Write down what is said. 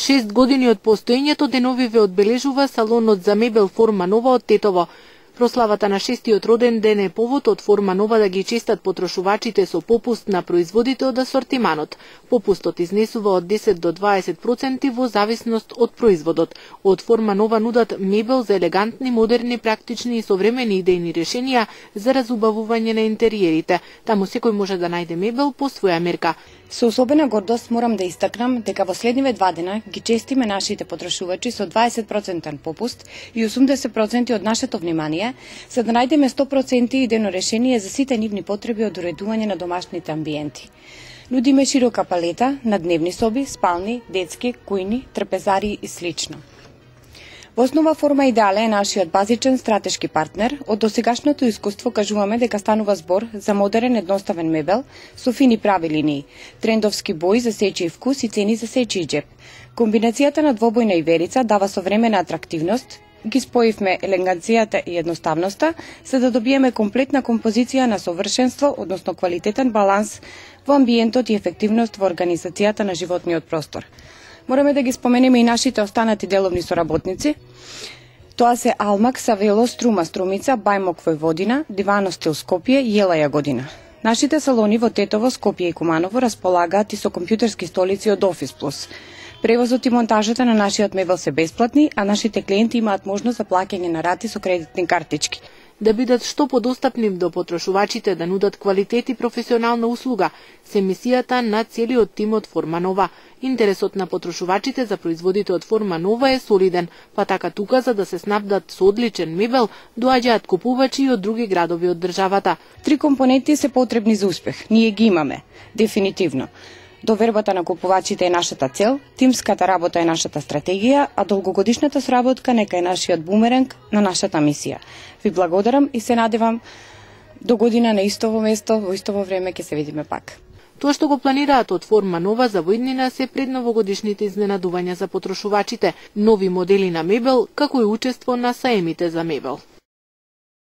6 години од постоењето деновиве одбележува салонот за мебел Форма Нова од Тетово. Прославата на 6-тиот роден ден е повод од Форма Нова да ги честат потрошувачите со попуст на производите од асортиманот. Попустот изнесува од 10 до 20% во зависност од производот. Од Форма Нова нудат мебел за елегантни, модерни, практични и современи идејни решенија за разубавување на интериерите. Таму секој може да најде мебел по своја мерка. Со особена гордост морам да истакнам дека во следниве 2 дена ги честиме нашите потрошувачи со 20% попуст и 80% од нашето внимание, за да најдеме 100% идејно решение за сите нивни потреби од уредување на домашните амбиенти. Нудиме широка палета на дневни соби, спални, детски, кујни, трпезари и слично. Во основа Форма Идеале е нашиот базичен стратешки партнер. Од досегашното искуство кажуваме дека станува збор за модерен едноставен мебел со фини прави линии, трендовски бои за сечи вкус и цени за сечи џеб. Комбинацијата на двобојна иверица дава современа атрактивност, ги споивме елеганцијата и едноставноста, за да добиеме комплетна композиција на совршенство, односно квалитетен баланс во амбиентот и ефективност во организацијата на животниот простор. Мораме да ги споменеме и нашите останати деловни соработници. Тоа се Алмак, Савело, Струма, Струмица, Бајмок, Војводина, Дивано Стил Скопје, Јела Јагодина. Нашите салони во Тетово, Скопје и Куманово располагаат и со компјутерски столици од Office Plus. Превозот и монтажата на нашиот мебел се бесплатни, а нашите клиенти имаат можност за плаќање на рати со кредитни картички. Да бидат што подостапни до потрошувачите, да нудат квалитет и професионална услуга, се мисијата на целиот тим од Форма Нова. Интересот на потрошувачите за производите од Форма Нова е солиден, па така тука за да се снабдат со одличен мебел, доаѓаат купувачи и од други градови од државата. 3 компоненти се потребни за успех. Ние ги имаме, дефинитивно. Довербата на купувачите е нашата цел, тимската работа е нашата стратегија, а долгогодишната сработка нека е нашиот бумеранг на нашата мисија. Ви благодарам и се надевам до година на истово место, во истово време ќе се видиме пак. Тоа што го планираат од Форма Нова за воиднина се предновогодишните изненадувања за потрошувачите, нови модели на мебел, како и учество на саемите за мебел.